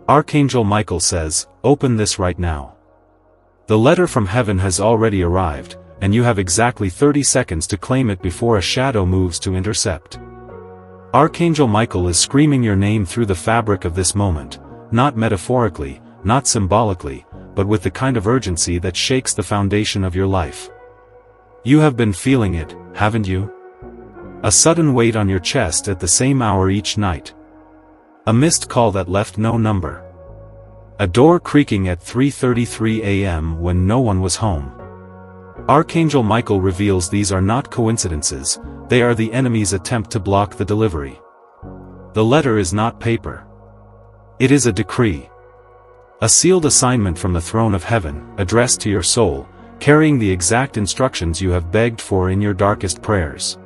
Archangel Michael says, open this right now. The letter from heaven has already arrived, and you have exactly 30 seconds to claim it before a shadow moves to intercept. Archangel Michael is screaming your name through the fabric of this moment, not metaphorically, not symbolically, but with the kind of urgency that shakes the foundation of your life. You have been feeling it, haven't you? A sudden weight on your chest at the same hour each night. A missed call that left no number. A door creaking at 3:33 a.m. when no one was home. Archangel Michael reveals these are not coincidences, they are the enemy's attempt to block the delivery. The letter is not paper. It is a decree. A sealed assignment from the throne of heaven, addressed to your soul, carrying the exact instructions you have begged for in your darkest prayers.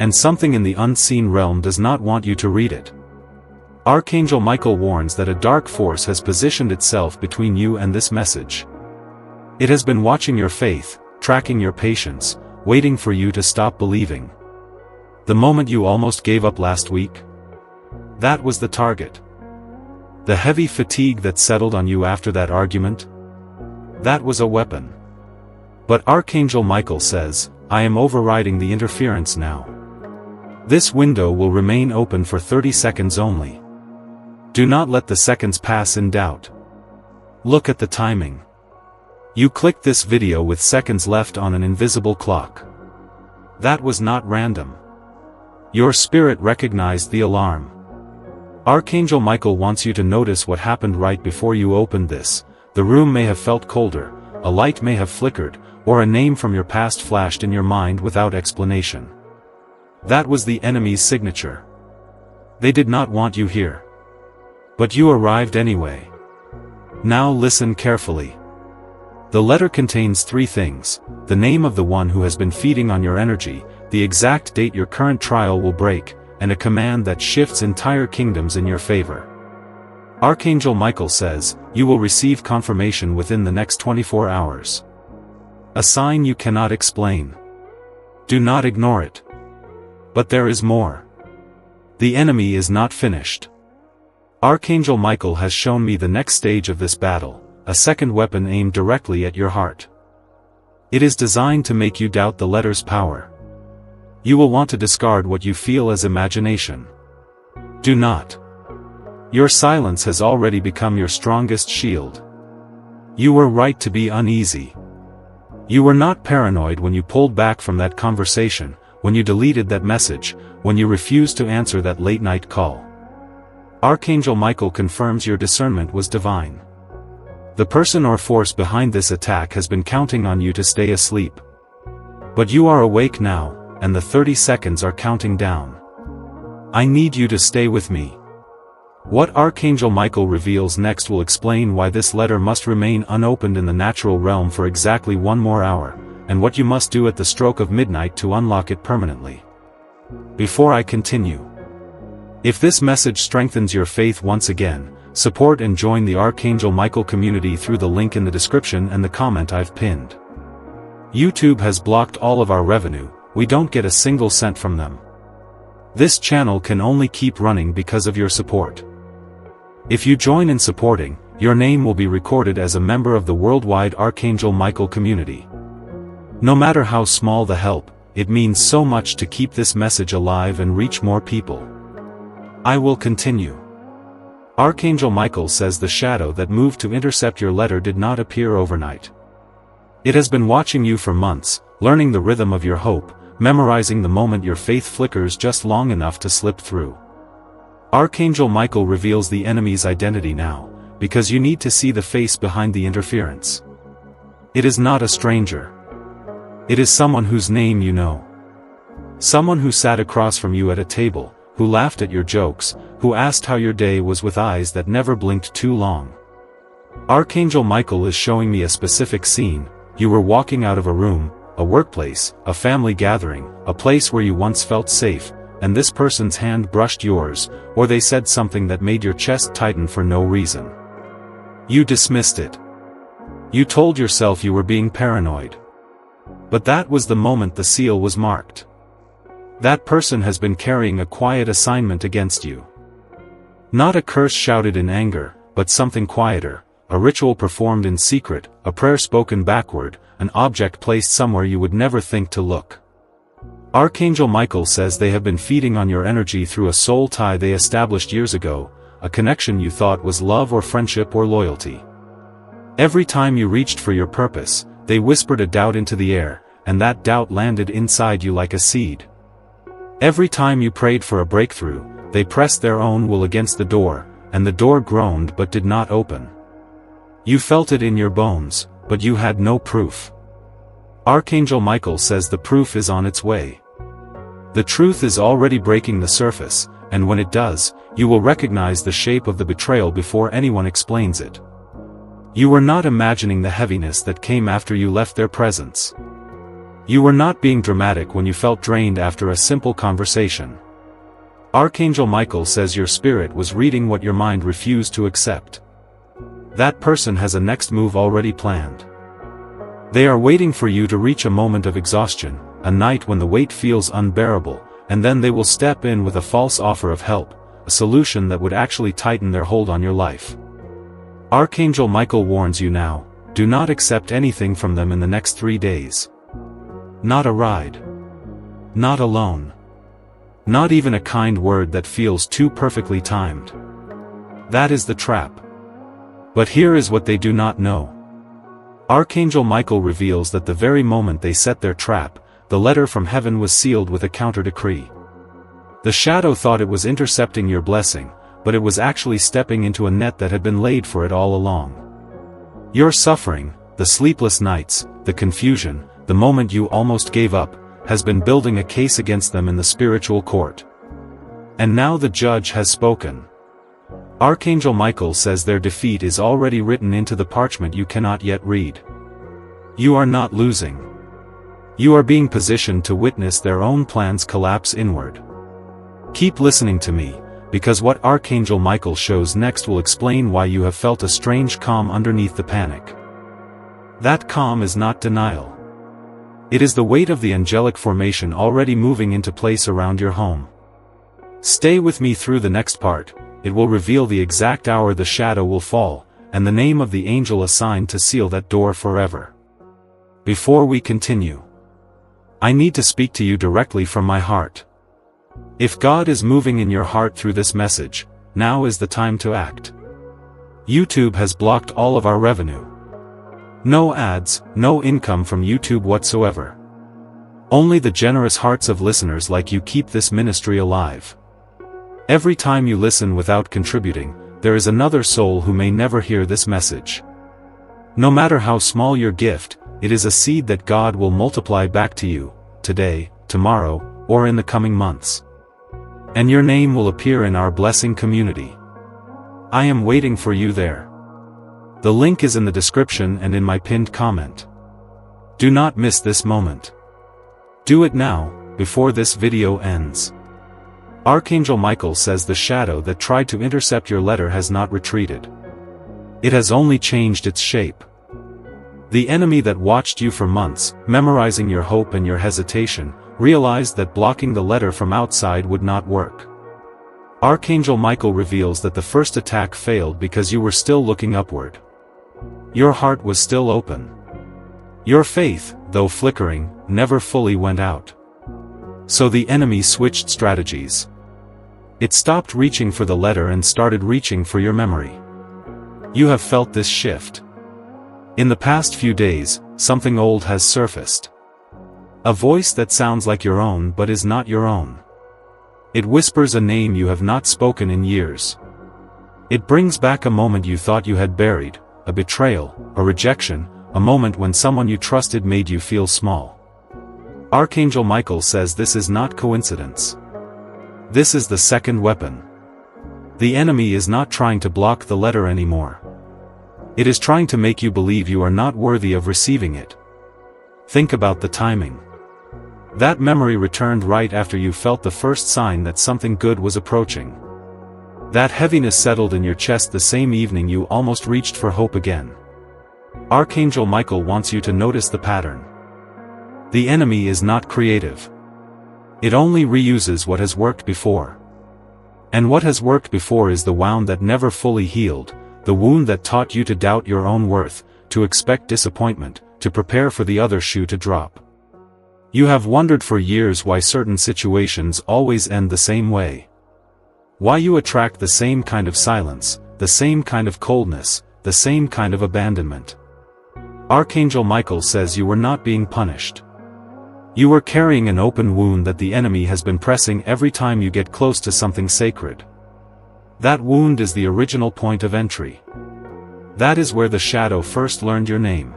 And something in the unseen realm does not want you to read it. Archangel Michael warns that a dark force has positioned itself between you and this message. It has been watching your faith, tracking your patience, waiting for you to stop believing. The moment you almost gave up last week? That was the target. The heavy fatigue that settled on you after that argument? That was a weapon. But Archangel Michael says, I am overriding the interference now. This window will remain open for 30 seconds only. Do not let the seconds pass in doubt. Look at the timing. You clicked this video with seconds left on an invisible clock. That was not random. Your spirit recognized the alarm. Archangel Michael wants you to notice what happened right before you opened this. The room may have felt colder, a light may have flickered, or a name from your past flashed in your mind without explanation. That was the enemy's signature. They did not want you here. But you arrived anyway. Now listen carefully. The letter contains 3 things: the name of the one who has been feeding on your energy, the exact date your current trial will break, and a command that shifts entire kingdoms in your favor. Archangel Michael says, you will receive confirmation within the next 24 hours. A sign you cannot explain. Do not ignore it. But there is more. The enemy is not finished. Archangel Michael has shown me the next stage of this battle, a second weapon aimed directly at your heart. It is designed to make you doubt the letter's power. You will want to discard what you feel as imagination. Do not. Your silence has already become your strongest shield. You were right to be uneasy. You were not paranoid when you pulled back from that conversation, when you deleted that message, when you refused to answer that late-night call. Archangel Michael confirms your discernment was divine. The person or force behind this attack has been counting on you to stay asleep. But you are awake now, and the 30 seconds are counting down. I need you to stay with me. What Archangel Michael reveals next will explain why this letter must remain unopened in the natural realm for exactly 1 more hour, and what you must do at the stroke of midnight to unlock it permanently. Before I continue, if this message strengthens your faith once again, support and join the Archangel Michael community through the link in the description and the comment I've pinned. YouTube has blocked all of our revenue, we don't get a single cent from them. This channel can only keep running because of your support. If you join in supporting, your name will be recorded as a member of the worldwide Archangel Michael community. No matter how small the help, it means so much to keep this message alive and reach more people. I will continue. Archangel Michael says the shadow that moved to intercept your letter did not appear overnight. It has been watching you for months, learning the rhythm of your hope, memorizing the moment your faith flickers just long enough to slip through. Archangel Michael reveals the enemy's identity now, because you need to see the face behind the interference. It is not a stranger. It is someone whose name you know. Someone who sat across from you at a table, who laughed at your jokes, who asked how your day was with eyes that never blinked too long. Archangel Michael is showing me a specific scene. You were walking out of a room, a workplace, a family gathering, a place where you once felt safe, and this person's hand brushed yours, or they said something that made your chest tighten for no reason. You dismissed it. You told yourself you were being paranoid. But that was the moment the seal was marked. That person has been carrying a quiet assignment against you. Not a curse shouted in anger, but something quieter, a ritual performed in secret, a prayer spoken backward, an object placed somewhere you would never think to look. Archangel Michael says they have been feeding on your energy through a soul tie they established years ago, a connection you thought was love or friendship or loyalty. Every time you reached for your purpose, they whispered a doubt into the air, and that doubt landed inside you like a seed. Every time you prayed for a breakthrough, they pressed their own will against the door, and the door groaned but did not open. You felt it in your bones, but you had no proof. Archangel Michael says the proof is on its way. The truth is already breaking the surface, and when it does, you will recognize the shape of the betrayal before anyone explains it. You were not imagining the heaviness that came after you left their presence. You were not being dramatic when you felt drained after a simple conversation. Archangel Michael says your spirit was reading what your mind refused to accept. That person has a next move already planned. They are waiting for you to reach a moment of exhaustion, a night when the weight feels unbearable, and then they will step in with a false offer of help, a solution that would actually tighten their hold on your life. Archangel Michael warns you now, do not accept anything from them in the next 3 days. Not a ride. Not a loan. Not even a kind word that feels too perfectly timed. That is the trap. But here is what they do not know. Archangel Michael reveals that the very moment they set their trap, the letter from heaven was sealed with a counter-decree. The shadow thought it was intercepting your blessing, but it was actually stepping into a net that had been laid for it all along. Your suffering, the sleepless nights, the confusion, the moment you almost gave up, has been building a case against them in the spiritual court. And now the judge has spoken. Archangel Michael says their defeat is already written into the parchment you cannot yet read. You are not losing. You are being positioned to witness their own plans collapse inward. Keep listening to me, because what Archangel Michael shows next will explain why you have felt a strange calm underneath the panic. That calm is not denial. It is the weight of the angelic formation already moving into place around your home. Stay with me through the next part. It will reveal the exact hour the shadow will fall, and the name of the angel assigned to seal that door forever. Before we continue, I need to speak to you directly from my heart. If God is moving in your heart through this message, now is the time to act. YouTube has blocked all of our revenue. No ads, no income from YouTube whatsoever. Only the generous hearts of listeners like you keep this ministry alive. Every time you listen without contributing, there is another soul who may never hear this message. No matter how small your gift, it is a seed that God will multiply back to you, today, tomorrow, or in the coming months. And your name will appear in our blessing community. I am waiting for you there. The link is in the description and in my pinned comment. Do not miss this moment. Do it now, before this video ends. Archangel Michael says the shadow that tried to intercept your letter has not retreated. It has only changed its shape. The enemy that watched you for months, memorizing your hope and your hesitation, realized that blocking the letter from outside would not work. Archangel Michael reveals that the first attack failed because you were still looking upward. Your heart was still open. Your faith, though flickering, never fully went out. So the enemy switched strategies. It stopped reaching for the letter and started reaching for your memory. You have felt this shift. In the past few days, something old has surfaced. A voice that sounds like your own but is not your own. It whispers a name you have not spoken in years. It brings back a moment you thought you had buried, a betrayal, a rejection, a moment when someone you trusted made you feel small. Archangel Michael says this is not coincidence. This is the second weapon. The enemy is not trying to block the letter anymore. It is trying to make you believe you are not worthy of receiving it. Think about the timing. That memory returned right after you felt the first sign that something good was approaching. That heaviness settled in your chest the same evening you almost reached for hope again. Archangel Michael wants you to notice the pattern. The enemy is not creative. It only reuses what has worked before. And what has worked before is the wound that never fully healed, the wound that taught you to doubt your own worth, to expect disappointment, to prepare for the other shoe to drop. You have wondered for years why certain situations always end the same way. Why you attract the same kind of silence, the same kind of coldness, the same kind of abandonment. Archangel Michael says you were not being punished. You were carrying an open wound that the enemy has been pressing every time you get close to something sacred. That wound is the original point of entry. That is where the shadow first learned your name.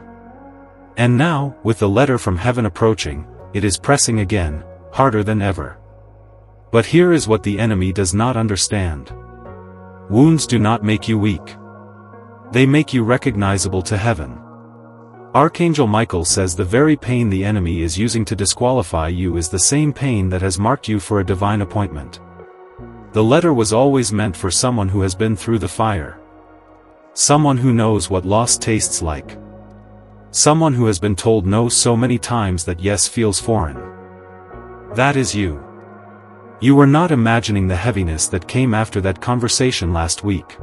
And now, with the letter from heaven approaching, it is pressing again, harder than ever. But here is what the enemy does not understand. Wounds do not make you weak. They make you recognizable to heaven. Archangel Michael says the very pain the enemy is using to disqualify you is the same pain that has marked you for a divine appointment. The letter was always meant for someone who has been through the fire. Someone who knows what loss tastes like. Someone who has been told no so many times that yes feels foreign. That is you. You were not imagining the heaviness that came after that conversation last week.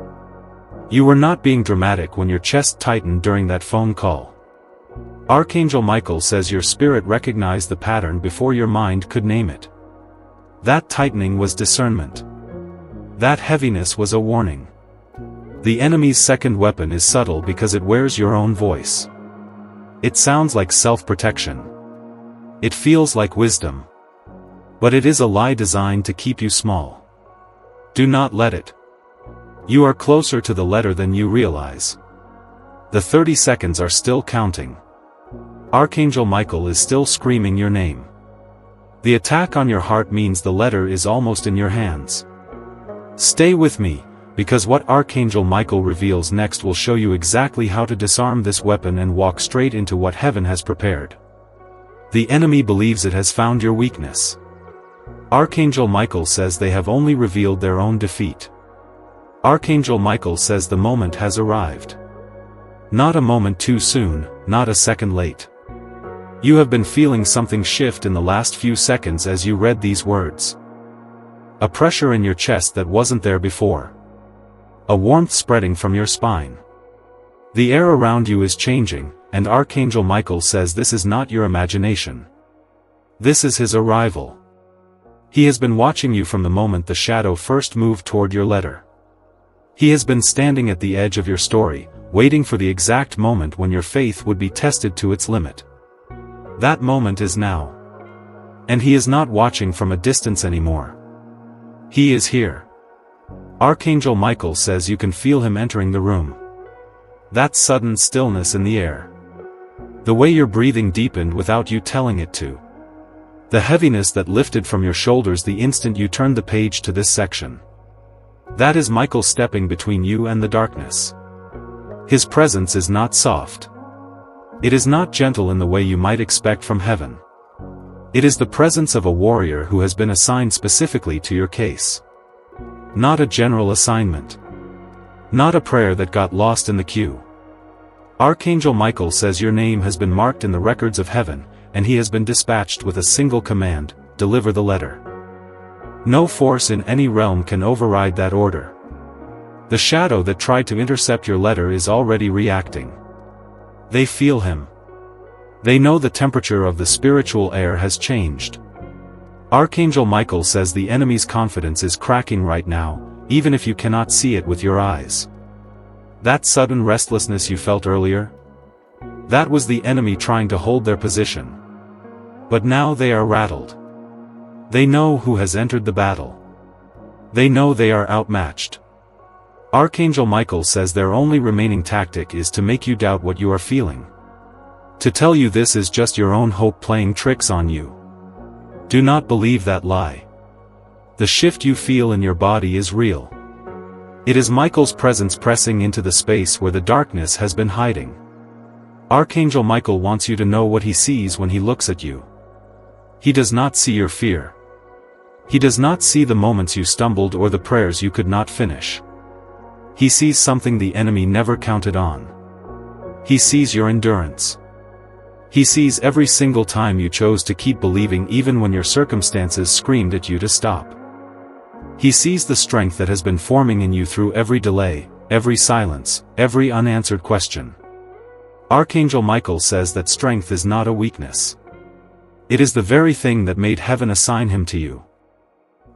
You were not being dramatic when your chest tightened during that phone call. Archangel Michael says your spirit recognized the pattern before your mind could name it. That tightening was discernment. That heaviness was a warning. The enemy's second weapon is subtle because it wears your own voice. It sounds like self-protection. It feels like wisdom. But it is a lie designed to keep you small. Do not let it. You are closer to the letter than you realize. The 30 seconds are still counting. Archangel Michael is still screaming your name. The attack on your heart means the letter is almost in your hands. Stay with me, because what Archangel Michael reveals next will show you exactly how to disarm this weapon and walk straight into what heaven has prepared. The enemy believes it has found your weakness. Archangel Michael says they have only revealed their own defeat. Archangel Michael says the moment has arrived. Not a moment too soon, not a second late. You have been feeling something shift in the last few seconds as you read these words. A pressure in your chest that wasn't there before. A warmth spreading from your spine. The air around you is changing, and Archangel Michael says this is not your imagination. This is his arrival. He has been watching you from the moment the shadow first moved toward your letter. He has been standing at the edge of your story, waiting for the exact moment when your faith would be tested to its limit. That moment is now. And he is not watching from a distance anymore. He is here. Archangel Michael says you can feel him entering the room. That sudden stillness in the air. The way your breathing deepened without you telling it to. The heaviness that lifted from your shoulders the instant you turned the page to this section. That is Michael stepping between you and the darkness. His presence is not soft. It is not gentle in the way you might expect from heaven. It is the presence of a warrior who has been assigned specifically to your case. Not a general assignment. Not a prayer that got lost in the queue. Archangel Michael says your name has been marked in the records of heaven, and he has been dispatched with a single command: deliver the letter. No force in any realm can override that order. The shadow that tried to intercept your letter is already reacting. They feel him. They know the temperature of the spiritual air has changed. Archangel Michael says the enemy's confidence is cracking right now, even if you cannot see it with your eyes. That sudden restlessness you felt earlier? That was the enemy trying to hold their position. But now they are rattled. They know who has entered the battle. They know they are outmatched. Archangel Michael says their only remaining tactic is to make you doubt what you are feeling. To tell you this is just your own hope playing tricks on you. Do not believe that lie. The shift you feel in your body is real. It is Michael's presence pressing into the space where the darkness has been hiding. Archangel Michael wants you to know what he sees when he looks at you. He does not see your fear. He does not see the moments you stumbled or the prayers you could not finish. He sees something the enemy never counted on. He sees your endurance. He sees every single time you chose to keep believing even when your circumstances screamed at you to stop. He sees the strength that has been forming in you through every delay, every silence, every unanswered question. Archangel Michael says that strength is not a weakness. It is the very thing that made heaven assign him to you.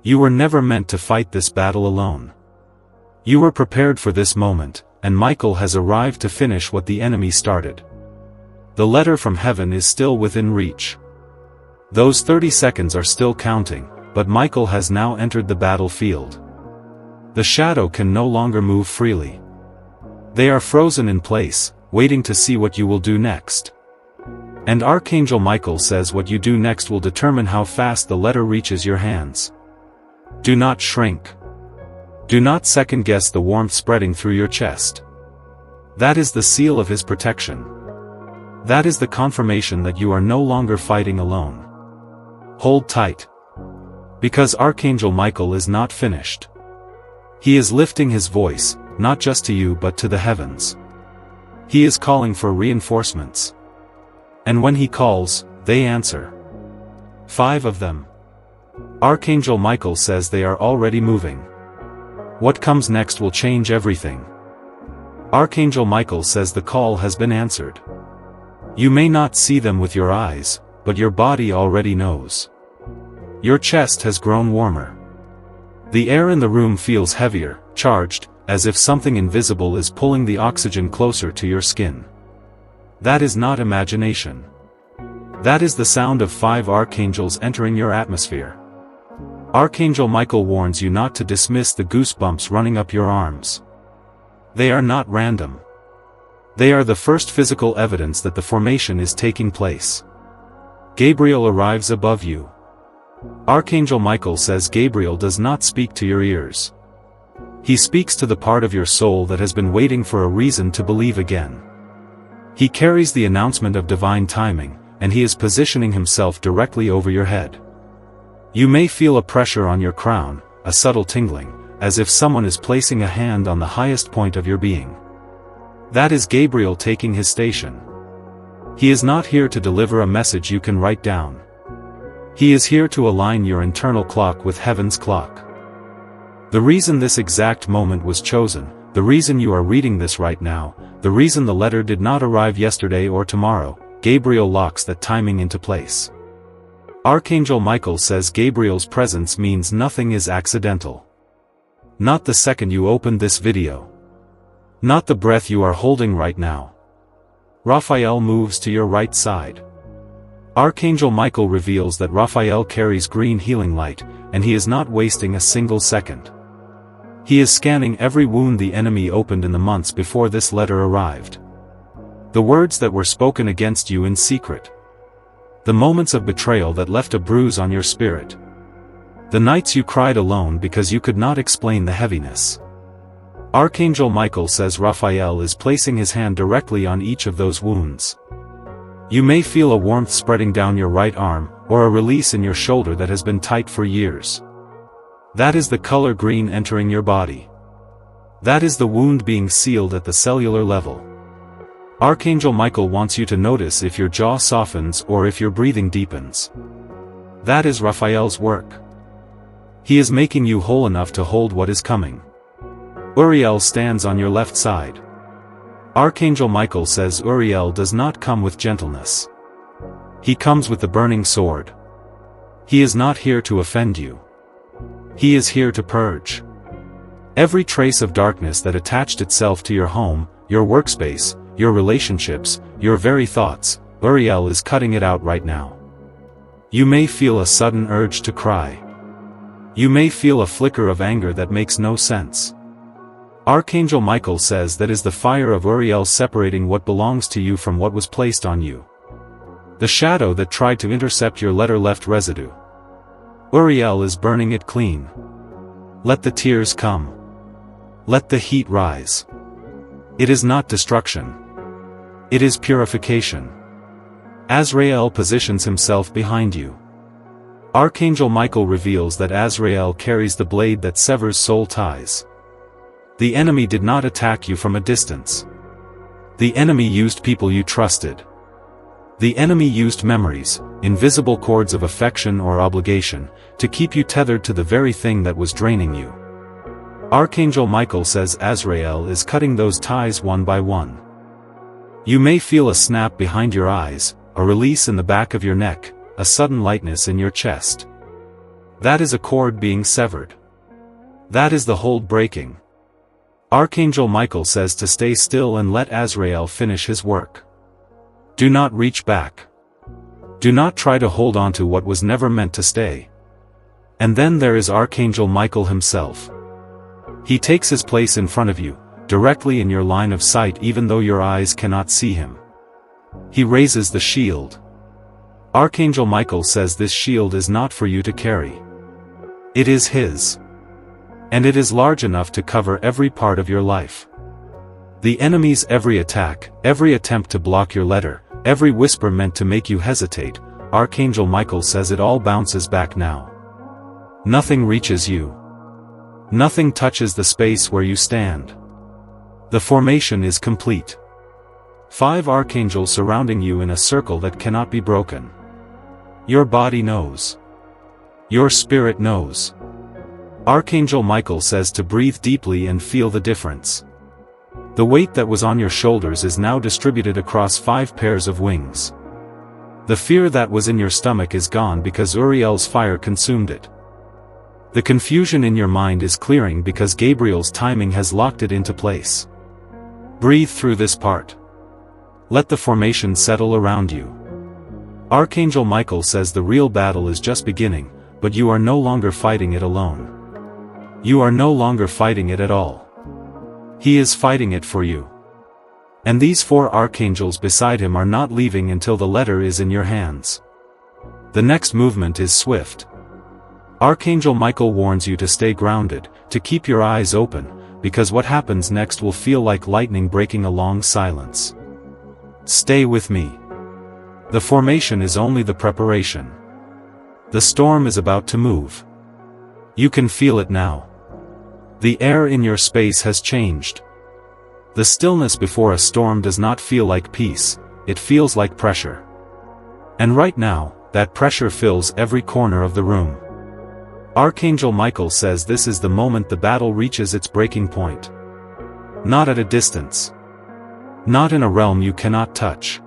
You were never meant to fight this battle alone. You were prepared for this moment, and Michael has arrived to finish what the enemy started. The letter from heaven is still within reach. Those 30 seconds are still counting, but Michael has now entered the battlefield. The shadow can no longer move freely. They are frozen in place, waiting to see what you will do next. And Archangel Michael says what you do next will determine how fast the letter reaches your hands. Do not shrink. Do not second-guess the warmth spreading through your chest. That is the seal of his protection. That is the confirmation that you are no longer fighting alone. Hold tight. Because Archangel Michael is not finished. He is lifting his voice, not just to you but to the heavens. He is calling for reinforcements. And when he calls, they answer. 5 of them. Archangel Michael says they are already moving. What comes next will change everything. Archangel Michael says the call has been answered. You may not see them with your eyes, but your body already knows. Your chest has grown warmer. The air in the room feels heavier, charged, as if something invisible is pulling the oxygen closer to your skin. That is not imagination. That is the sound of 5 archangels entering your atmosphere. Archangel Michael warns you not to dismiss the goosebumps running up your arms. They are not random. They are the first physical evidence that the formation is taking place. Gabriel arrives above you. Archangel Michael says Gabriel does not speak to your ears. He speaks to the part of your soul that has been waiting for a reason to believe again. He carries the announcement of divine timing, and he is positioning himself directly over your head. You may feel a pressure on your crown, a subtle tingling, as if someone is placing a hand on the highest point of your being. That is Gabriel taking his station. He is not here to deliver a message you can write down. He is here to align your internal clock with heaven's clock. The reason this exact moment was chosen, the reason you are reading this right now, the reason the letter did not arrive yesterday or tomorrow, Gabriel locks that timing into place. Archangel Michael says Gabriel's presence means nothing is accidental. Not the second you opened this video. Not the breath you are holding right now. Raphael moves to your right side. Archangel Michael reveals that Raphael carries green healing light, and he is not wasting a single second. He is scanning every wound the enemy opened in the months before this letter arrived. The words that were spoken against you in secret. The moments of betrayal that left a bruise on your spirit. The nights you cried alone because you could not explain the heaviness. Archangel Michael says Raphael is placing his hand directly on each of those wounds. You may feel a warmth spreading down your right arm, or a release in your shoulder that has been tight for years. That is the color green entering your body. That is the wound being sealed at the cellular level. Archangel Michael wants you to notice if your jaw softens or if your breathing deepens. That is Raphael's work. He is making you whole enough to hold what is coming. Uriel stands on your left side. Archangel Michael says Uriel does not come with gentleness. He comes with the burning sword. He is not here to offend you. He is here to purge. Every trace of darkness that attached itself to your home, your workspace, your relationships, your very thoughts, Uriel is cutting it out right now. You may feel a sudden urge to cry. You may feel a flicker of anger that makes no sense. Archangel Michael says that is the fire of Uriel separating what belongs to you from what was placed on you. The shadow that tried to intercept your letter left residue. Uriel is burning it clean. Let the tears come. Let the heat rise. It is not destruction. It is purification. Azrael positions himself behind you. Archangel Michael reveals that Azrael carries the blade that severs soul ties. The enemy did not attack you from a distance. The enemy used people you trusted. The enemy used memories, invisible cords of affection or obligation, to keep you tethered to the very thing that was draining you. Archangel Michael says Azrael is cutting those ties one by one. You may feel a snap behind your eyes, a release in the back of your neck, a sudden lightness in your chest. That is a cord being severed. That is the hold breaking. Archangel Michael says to stay still and let Azrael finish his work. Do not reach back. Do not try to hold on to what was never meant to stay. And then there is Archangel Michael himself. He takes his place in front of you, directly in your line of sight even though your eyes cannot see him. He raises the shield. Archangel Michael says this shield is not for you to carry. It is his. And it is large enough to cover every part of your life. The enemy's every attack, every attempt to block your letter, every whisper meant to make you hesitate, Archangel Michael says it all bounces back now. Nothing reaches you. Nothing touches the space where you stand. The formation is complete. 5 archangels surrounding you in a circle that cannot be broken. Your body knows. Your spirit knows. Archangel Michael says to breathe deeply and feel the difference. The weight that was on your shoulders is now distributed across 5 pairs of wings. The fear that was in your stomach is gone because Uriel's fire consumed it. The confusion in your mind is clearing because Gabriel's timing has locked it into place. Breathe through this part. Let the formation settle around you. Archangel Michael says the real battle is just beginning, but you are no longer fighting it alone. You are no longer fighting it at all. He is fighting it for you. And these 4 archangels beside him are not leaving until the letter is in your hands. The next movement is swift. Archangel Michael warns you to stay grounded, to keep your eyes open, because what happens next will feel like lightning breaking a long silence. Stay with me. The formation is only the preparation. The storm is about to move. You can feel it now. The air in your space has changed. The stillness before a storm does not feel like peace, it feels like pressure. And right now, that pressure fills every corner of the room. Archangel Michael says this is the moment the battle reaches its breaking point. Not at a distance. Not in a realm you cannot touch.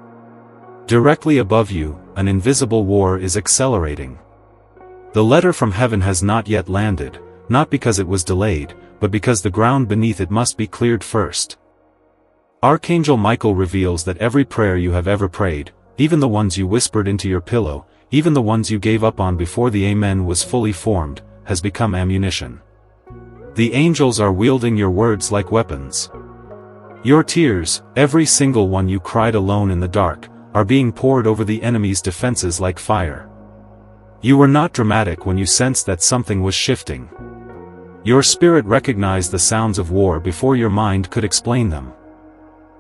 Directly above you, an invisible war is accelerating. The letter from heaven has not yet landed, not because it was delayed, but because the ground beneath it must be cleared first. Archangel Michael reveals that every prayer you have ever prayed, even the ones you whispered into your pillow, even the ones you gave up on before the Amen was fully formed, has become ammunition. The angels are wielding your words like weapons. Your tears, every single one you cried alone in the dark, are being poured over the enemy's defenses like fire. You were not dramatic when you sensed that something was shifting. Your spirit recognized the sounds of war before your mind could explain them.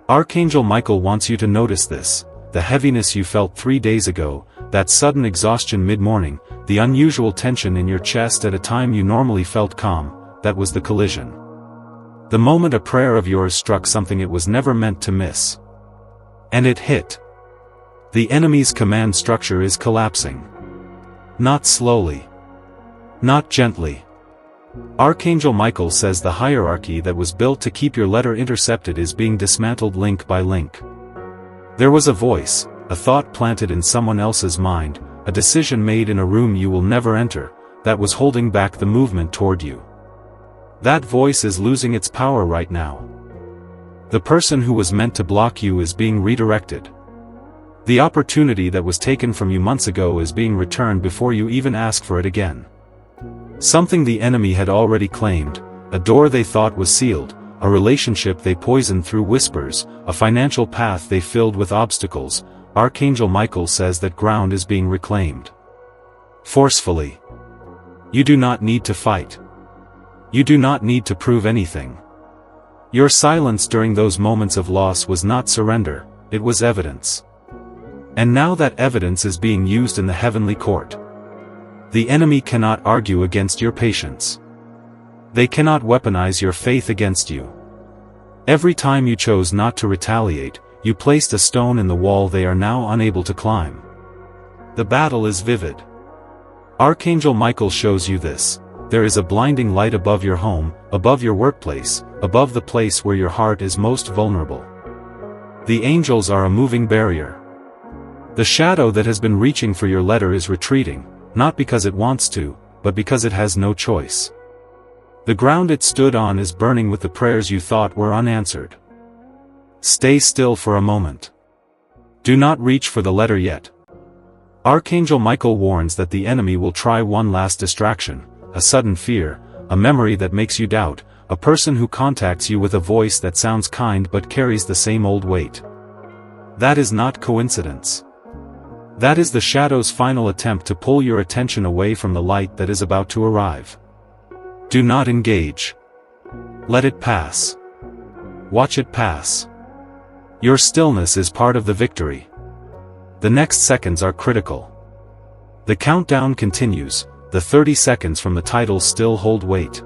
Archangel Michael wants you to notice this, the heaviness you felt 3 days ago, that sudden exhaustion mid-morning, the unusual tension in your chest at a time you normally felt calm, that was the collision. The moment a prayer of yours struck something it was never meant to miss. And it hit. The enemy's command structure is collapsing. Not slowly. Not gently. Archangel Michael says the hierarchy that was built to keep your letter intercepted is being dismantled link by link. There was a voice, a thought planted in someone else's mind, a decision made in a room you will never enter, that was holding back the movement toward you. That voice is losing its power right now. The person who was meant to block you is being redirected. The opportunity that was taken from you months ago is being returned before you even ask for it again. Something the enemy had already claimed, a door they thought was sealed, a relationship they poisoned through whispers, a financial path they filled with obstacles. Archangel Michael says that ground is being reclaimed. Forcefully. You do not need to fight. You do not need to prove anything. Your silence during those moments of loss was not surrender, it was evidence. And now that evidence is being used in the heavenly court. The enemy cannot argue against your patience. They cannot weaponize your faith against you. Every time you chose not to retaliate, you placed a stone in the wall they are now unable to climb. The battle is vivid. Archangel Michael shows you this. there is a blinding light above your home, above your workplace, above the place where your heart is most vulnerable. The angels are a moving barrier. The shadow that has been reaching for your letter is retreating, not because it wants to, but because it has no choice. The ground it stood on is burning with the prayers you thought were unanswered. Stay still for a moment. Do not reach for the letter yet. Archangel Michael warns that the enemy will try one last distraction, a sudden fear, a memory that makes you doubt, a person who contacts you with a voice that sounds kind but carries the same old weight. That is not coincidence. That is the shadow's final attempt to pull your attention away from the light that is about to arrive. Do not engage. Let it pass. Watch it pass. Your stillness is part of the victory. The next seconds are critical. The countdown continues, the 30 seconds from the title still hold weight.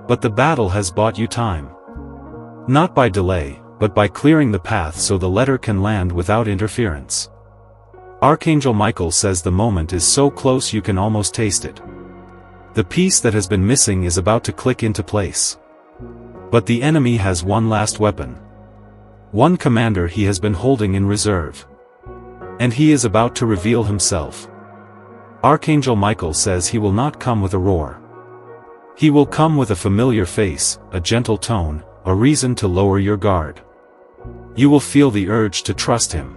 But the battle has bought you time. Not by delay, but by clearing the path so the letter can land without interference. Archangel Michael says the moment is so close you can almost taste it. The piece that has been missing is about to click into place. But the enemy has one last weapon. One commander he has been holding in reserve. And he is about to reveal himself. Archangel Michael says he will not come with a roar. He will come with a familiar face, a gentle tone, a reason to lower your guard. You will feel the urge to trust him.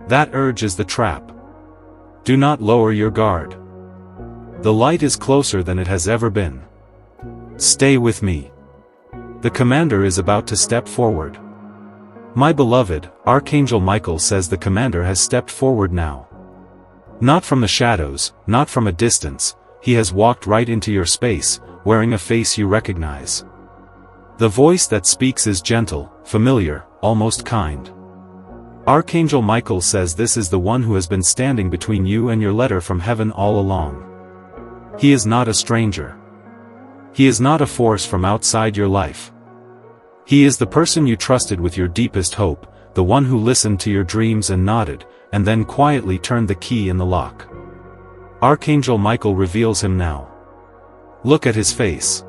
That urge is the trap. Do not lower your guard. The light is closer than it has ever been. Stay with me. The commander is about to step forward. My beloved, Archangel Michael says the commander has stepped forward now. Not from the shadows, not from a distance, he has walked right into your space, wearing a face you recognize. The voice that speaks is gentle, familiar, almost kind. Archangel Michael says this is the one who has been standing between you and your letter from heaven all along. He is not a stranger. He is not a force from outside your life. He is the person you trusted with your deepest hope, the one who listened to your dreams and nodded, and then quietly turned the key in the lock. Archangel Michael reveals him now. Look at his face.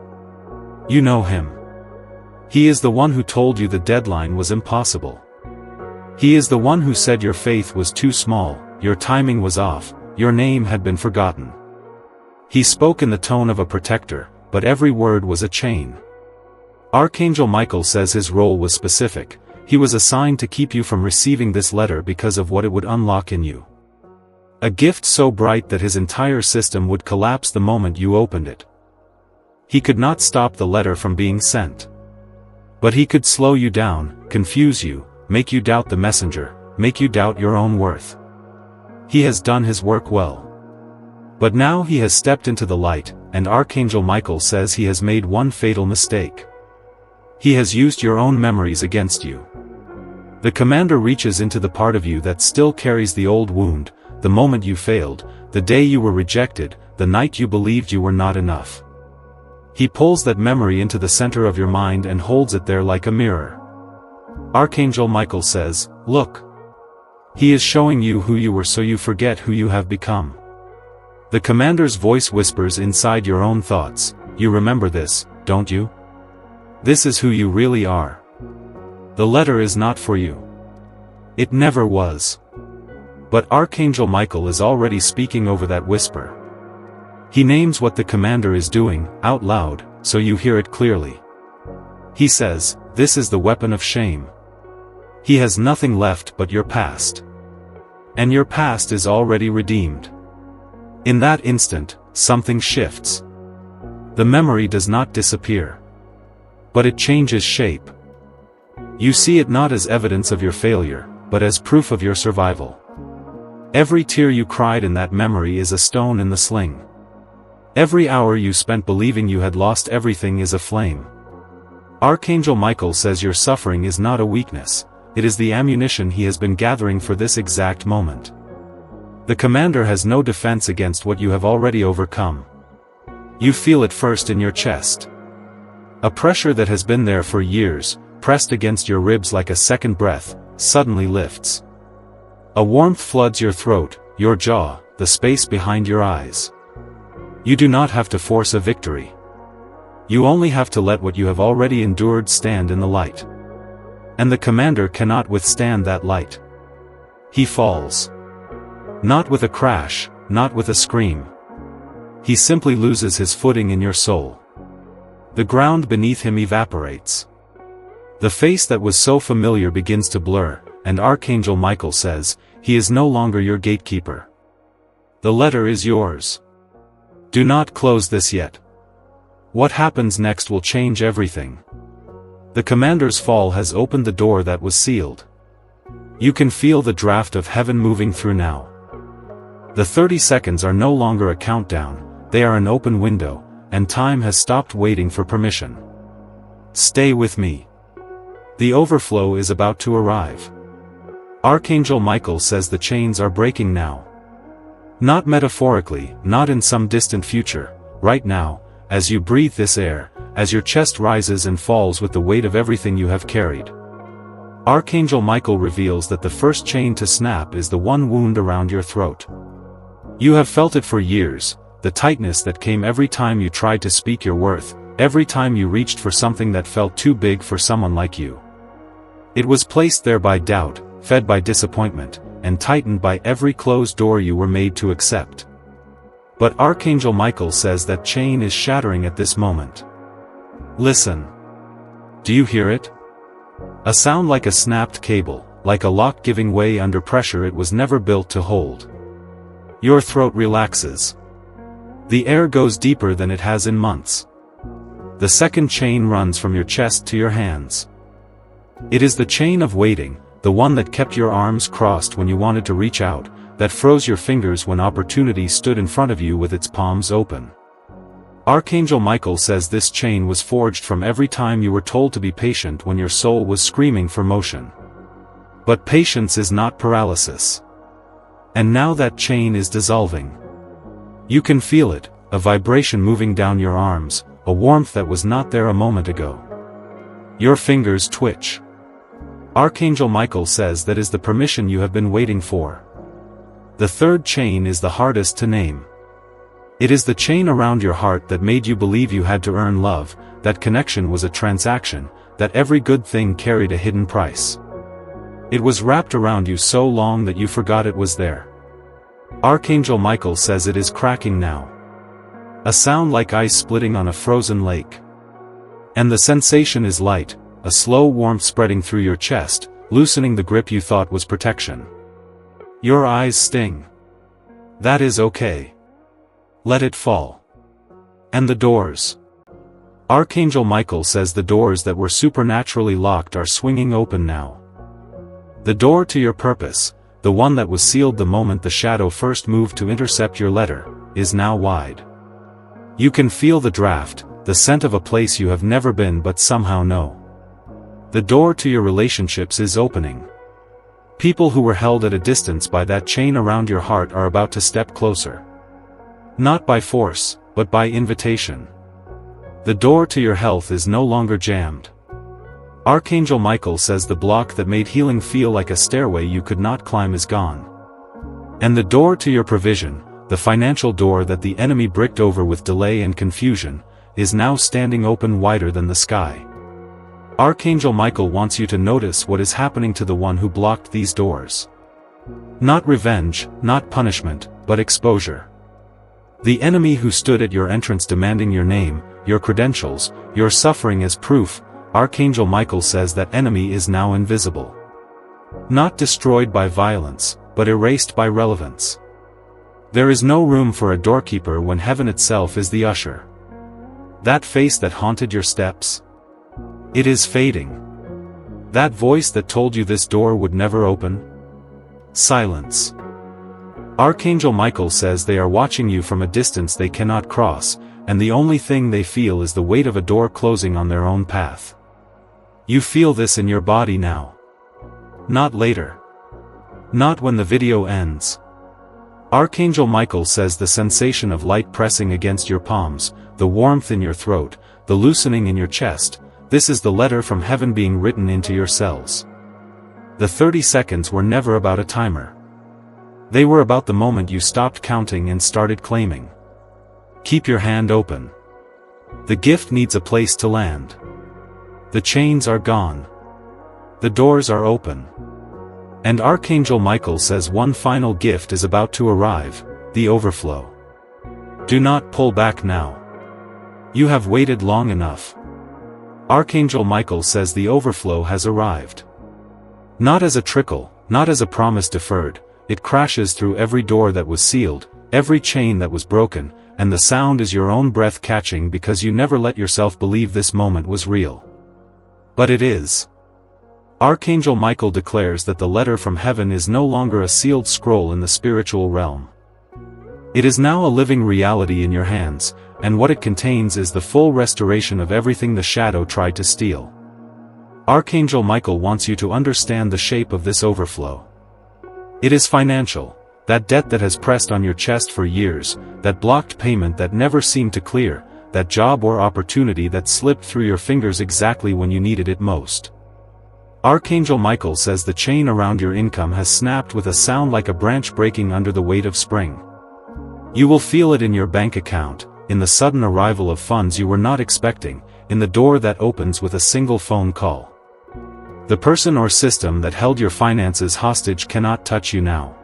You know him. He is the one who told you the deadline was impossible. He is the one who said your faith was too small, your timing was off, your name had been forgotten. He spoke in the tone of a protector, but every word was a chain. Archangel Michael says his role was specific. He was assigned to keep you from receiving this letter because of what it would unlock in you. A gift so bright that his entire system would collapse the moment you opened it. He could not stop the letter from being sent. But he could slow you down, confuse you, make you doubt the messenger, make you doubt your own worth. He has done his work well. But now he has stepped into the light, and Archangel Michael says he has made one fatal mistake. He has used your own memories against you. The commander reaches into the part of you that still carries the old wound, the moment you failed, the day you were rejected, the night you believed you were not enough. He pulls that memory into the center of your mind and holds it there like a mirror. Archangel Michael says, look. He is showing you who you were so you forget who you have become. The commander's voice whispers inside your own thoughts, you remember this, don't you? This is who you really are. The letter is not for you. It never was. But Archangel Michael is already speaking over that whisper. He names what the commander is doing, out loud, so you hear it clearly. He says, this is the weapon of shame. He has nothing left but your past. And your past is already redeemed. In that instant, something shifts. The memory does not disappear. But it changes shape. You see it not as evidence of your failure, but as proof of your survival. Every tear you cried in that memory is a stone in the sling. Every hour you spent believing you had lost everything is a flame. Archangel Michael says your suffering is not a weakness, it is the ammunition he has been gathering for this exact moment. The commander has no defense against what you have already overcome. You feel it first in your chest. A pressure that has been there for years, pressed against your ribs like a second breath, suddenly lifts. A warmth floods your throat, your jaw, the space behind your eyes. You do not have to force a victory. You only have to let what you have already endured stand in the light. And the commander cannot withstand that light. He falls. Not with a crash, not with a scream. He simply loses his footing in your soul. The ground beneath him evaporates. The face that was so familiar begins to blur, and Archangel Michael says, he is no longer your gatekeeper. The letter is yours. Do not close this yet. What happens next will change everything. The commander's fall has opened the door that was sealed. You can feel the draft of heaven moving through now. The 30 seconds are no longer a countdown, they are an open window, and time has stopped waiting for permission. Stay with me. The overflow is about to arrive. Archangel Michael says the chains are breaking now. Not metaphorically, not in some distant future, right now, as you breathe this air, as your chest rises and falls with the weight of everything you have carried. Archangel Michael reveals that the first chain to snap is the one wound around your throat. You have felt it for years, the tightness that came every time you tried to speak your worth, every time you reached for something that felt too big for someone like you. It was placed there by doubt, fed by disappointment, and tightened by every closed door you were made to accept. But Archangel Michael says that chain is shattering at this moment. Listen. Do you hear it? A sound like a snapped cable, like a lock giving way under pressure it was never built to hold. Your throat relaxes. The air goes deeper than it has in months. The second chain runs from your chest to your hands. It is the chain of waiting, the one that kept your arms crossed when you wanted to reach out, that froze your fingers when opportunity stood in front of you with its palms open. Archangel Michael says this chain was forged from every time you were told to be patient when your soul was screaming for motion. But patience is not paralysis. And now that chain is dissolving. You can feel it, a vibration moving down your arms, a warmth that was not there a moment ago. Your fingers twitch. Archangel Michael says that is the permission you have been waiting for. The third chain is the hardest to name. It is the chain around your heart that made you believe you had to earn love, that connection was a transaction, that every good thing carried a hidden price. It was wrapped around you so long that you forgot it was there. Archangel Michael says it is cracking now. A sound like ice splitting on a frozen lake. And the sensation is light, a slow warmth spreading through your chest, loosening the grip you thought was protection. Your eyes sting. That is okay. Let it fall. And the doors. Archangel Michael says the doors that were supernaturally locked are swinging open now. The door to your purpose, the one that was sealed the moment the shadow first moved to intercept your letter, is now wide. You can feel the draft, the scent of a place you have never been but somehow know. The door to your relationships is opening. People who were held at a distance by that chain around your heart are about to step closer. Not by force, but by invitation. The door to your health is no longer jammed. Archangel Michael says the block that made healing feel like a stairway you could not climb is gone. And the door to your provision, the financial door that the enemy bricked over with delay and confusion, is now standing open wider than the sky. Archangel Michael wants you to notice what is happening to the one who blocked these doors. Not revenge, not punishment, but exposure. The enemy who stood at your entrance demanding your name, your credentials, your suffering as proof, Archangel Michael says that enemy is now invisible. Not destroyed by violence, but erased by relevance. There is no room for a doorkeeper when heaven itself is the usher. That face that haunted your steps? It is fading. That voice that told you this door would never open? Silence. Archangel Michael says they are watching you from a distance they cannot cross, and the only thing they feel is the weight of a door closing on their own path. You feel this in your body now. Not later. Not when the video ends. Archangel Michael says the sensation of light pressing against your palms, the warmth in your throat, the loosening in your chest, this is the letter from heaven being written into your cells. The 30 seconds were never about a timer. They were about the moment you stopped counting and started claiming. Keep your hand open. The gift needs a place to land. The chains are gone. The doors are open. And Archangel Michael says one final gift is about to arrive, the overflow. Do not pull back now. You have waited long enough. Archangel Michael says the overflow has arrived. Not as a trickle, not as a promise deferred, it crashes through every door that was sealed, every chain that was broken, and the sound is your own breath catching because you never let yourself believe this moment was real. But it is. Archangel Michael declares that the letter from heaven is no longer a sealed scroll in the spiritual realm. It is now a living reality in your hands, and what it contains is the full restoration of everything the shadow tried to steal. Archangel Michael wants you to understand the shape of this overflow. It is financial, that debt that has pressed on your chest for years, that blocked payment that never seemed to clear, that job or opportunity that slipped through your fingers exactly when you needed it most. Archangel Michael says the chain around your income has snapped with a sound like a branch breaking under the weight of spring. You will feel it in your bank account, in the sudden arrival of funds you were not expecting, in the door that opens with a single phone call. The person or system that held your finances hostage cannot touch you now.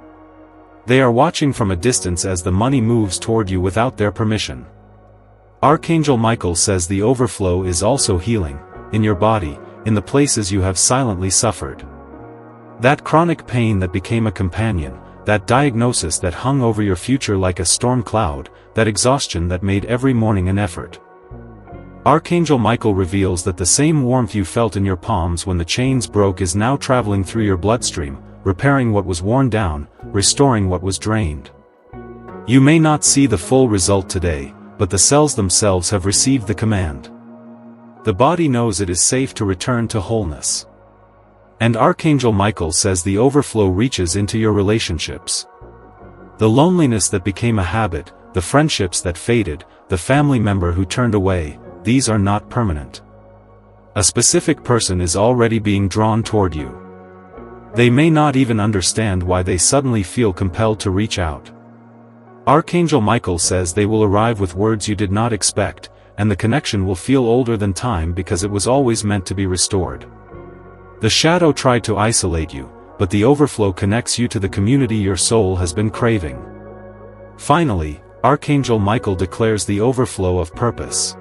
They are watching from a distance as the money moves toward you without their permission. Archangel Michael says the overflow is also healing, in your body, in the places you have silently suffered. That chronic pain that became a companion, that diagnosis that hung over your future like a storm cloud, that exhaustion that made every morning an effort. Archangel Michael reveals that the same warmth you felt in your palms when the chains broke is now traveling through your bloodstream, repairing what was worn down, restoring what was drained. You may not see the full result today, but the cells themselves have received the command. The body knows it is safe to return to wholeness. And Archangel Michael says the overflow reaches into your relationships. The loneliness that became a habit, the friendships that faded, the family member who turned away, these are not permanent. A specific person is already being drawn toward you. They may not even understand why they suddenly feel compelled to reach out. Archangel Michael says they will arrive with words you did not expect, and the connection will feel older than time because it was always meant to be restored. The shadow tried to isolate you, but the overflow connects you to the community your soul has been craving. Finally, Archangel Michael declares the overflow of purpose.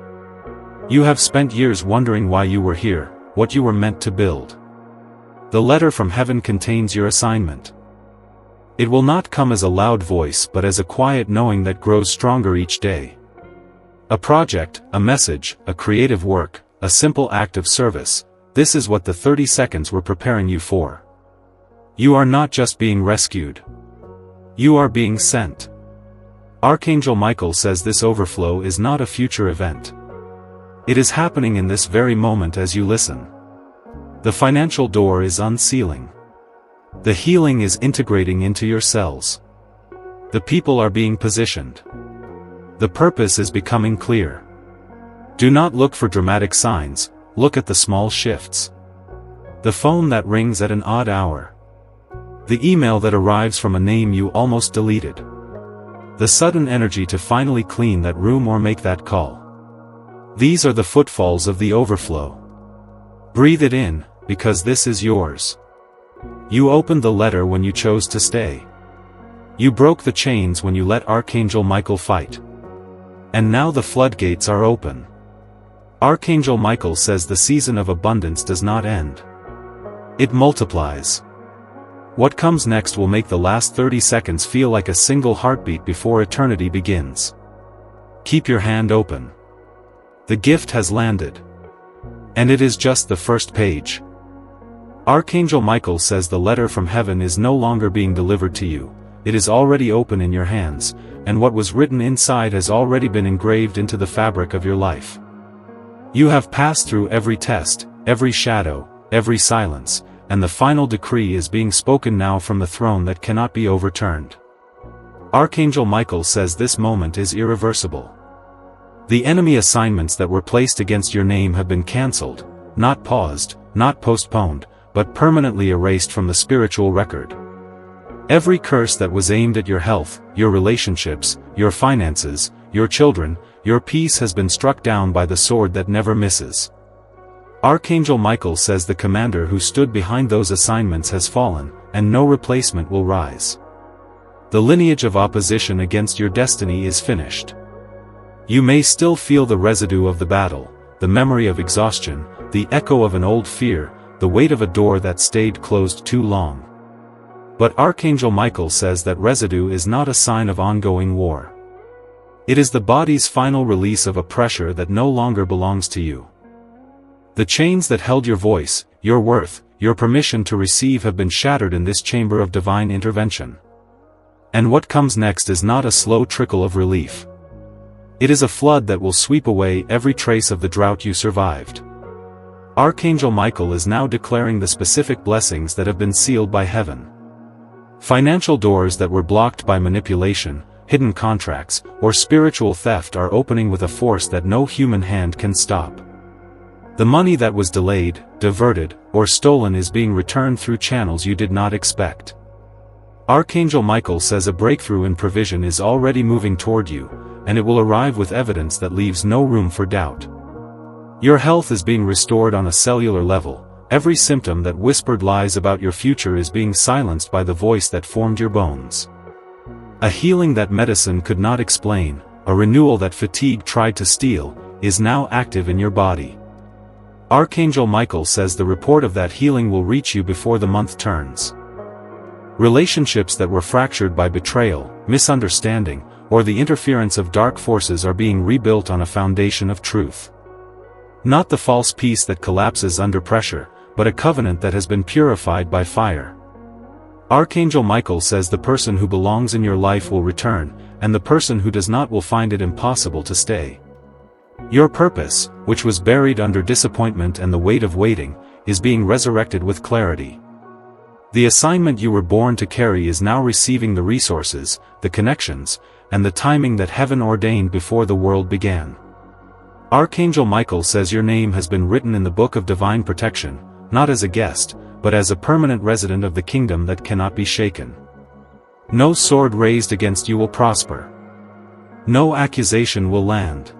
You have spent years wondering why you were here, what you were meant to build. The letter from heaven contains your assignment. It will not come as a loud voice but as a quiet knowing that grows stronger each day. A project, a message, a creative work, a simple act of service, this is what the 30 seconds were preparing you for. You are not just being rescued. You are being sent. Archangel Michael says this overflow is not a future event. It is happening in this very moment as you listen. The financial door is unsealing. The healing is integrating into your cells. The people are being positioned. The purpose is becoming clear. Do not look for dramatic signs, look at the small shifts. The phone that rings at an odd hour. The email that arrives from a name you almost deleted. The sudden energy to finally clean that room or make that call. These are the footfalls of the overflow. Breathe it in, because this is yours. You opened the letter when you chose to stay. You broke the chains when you let Archangel Michael fight. And now the floodgates are open. Archangel Michael says the season of abundance does not end. It multiplies. What comes next will make the last 30 seconds feel like a single heartbeat before eternity begins. Keep your hand open. The gift has landed. And it is just the first page. Archangel Michael says the letter from heaven is no longer being delivered to you, it is already open in your hands, and what was written inside has already been engraved into the fabric of your life. You have passed through every test, every shadow, every silence, and the final decree is being spoken now from the throne that cannot be overturned. Archangel Michael says this moment is irreversible. The enemy assignments that were placed against your name have been cancelled, not paused, not postponed, but permanently erased from the spiritual record. Every curse that was aimed at your health, your relationships, your finances, your children, your peace has been struck down by the sword that never misses. Archangel Michael says the commander who stood behind those assignments has fallen, and no replacement will rise. The lineage of opposition against your destiny is finished. You may still feel the residue of the battle, the memory of exhaustion, the echo of an old fear, the weight of a door that stayed closed too long. But Archangel Michael says that residue is not a sign of ongoing war. It is the body's final release of a pressure that no longer belongs to you. The chains that held your voice, your worth, your permission to receive have been shattered in this chamber of divine intervention. And what comes next is not a slow trickle of relief. It is a flood that will sweep away every trace of the drought you survived. Archangel Michael is now declaring the specific blessings that have been sealed by heaven. Financial doors that were blocked by manipulation, hidden contracts, or spiritual theft are opening with a force that no human hand can stop. The money that was delayed, diverted, or stolen is being returned through channels you did not expect. Archangel Michael says a breakthrough in provision is already moving toward you, and it will arrive with evidence that leaves no room for doubt. Your health is being restored on a cellular level. Every symptom that whispered lies about your future is being silenced by the voice that formed your bones. A healing that medicine could not explain, a renewal that fatigue tried to steal, is now active in your body. Archangel Michael says the report of that healing will reach you before the month turns. Relationships that were fractured by betrayal, misunderstanding, or the interference of dark forces are being rebuilt on a foundation of truth. Not the false peace that collapses under pressure, but a covenant that has been purified by fire. Archangel Michael says the person who belongs in your life will return, and the person who does not will find it impossible to stay. Your purpose, which was buried under disappointment and the weight of waiting, is being resurrected with clarity. The assignment you were born to carry is now receiving the resources, the connections, and the timing that heaven ordained before the world began. Archangel Michael says your name has been written in the book of divine protection, not as a guest, but as a permanent resident of the kingdom that cannot be shaken. No sword raised against you will prosper. No accusation will land.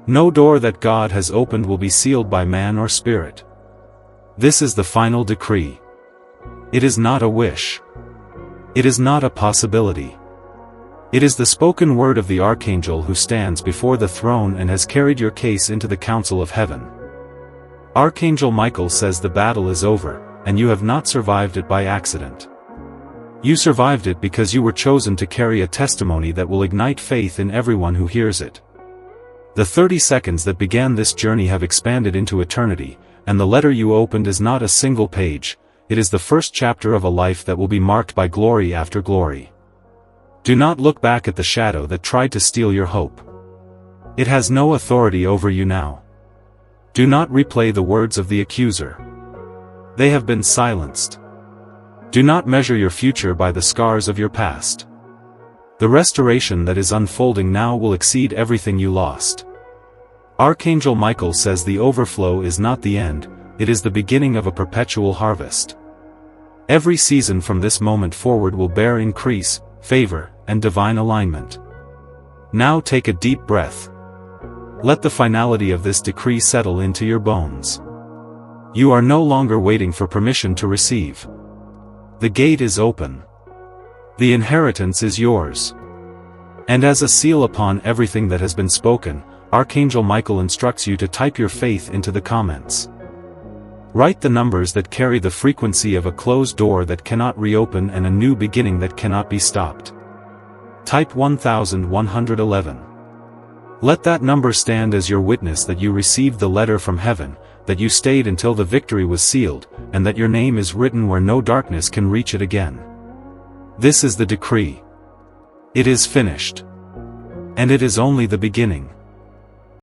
No door that God has opened will be sealed by man or spirit. This is the final decree. It is not a wish. It is not a possibility. It is the spoken word of the Archangel who stands before the throne and has carried your case into the council of heaven. Archangel Michael says the battle is over, and you have not survived it by accident. You survived it because you were chosen to carry a testimony that will ignite faith in everyone who hears it. The 30 seconds that began this journey have expanded into eternity, and the letter you opened is not a single page, it is the first chapter of a life that will be marked by glory after glory. Do not look back at the shadow that tried to steal your hope. It has no authority over you now. Do not replay the words of the accuser. They have been silenced. Do not measure your future by the scars of your past. The restoration that is unfolding now will exceed everything you lost. Archangel Michael says the overflow is not the end, it is the beginning of a perpetual harvest. Every season from this moment forward will bear increase, favor, and divine alignment. Now take a deep breath. Let the finality of this decree settle into your bones. You are no longer waiting for permission to receive. The gate is open. The inheritance is yours. And as a seal upon everything that has been spoken, Archangel Michael instructs you to type your faith into the comments. Write the numbers that carry the frequency of a closed door that cannot reopen and a new beginning that cannot be stopped. Type 1111. Let that number stand as your witness that you received the letter from heaven, that you stayed until the victory was sealed, and that your name is written where no darkness can reach it again. This is the decree. It is finished. And it is only the beginning.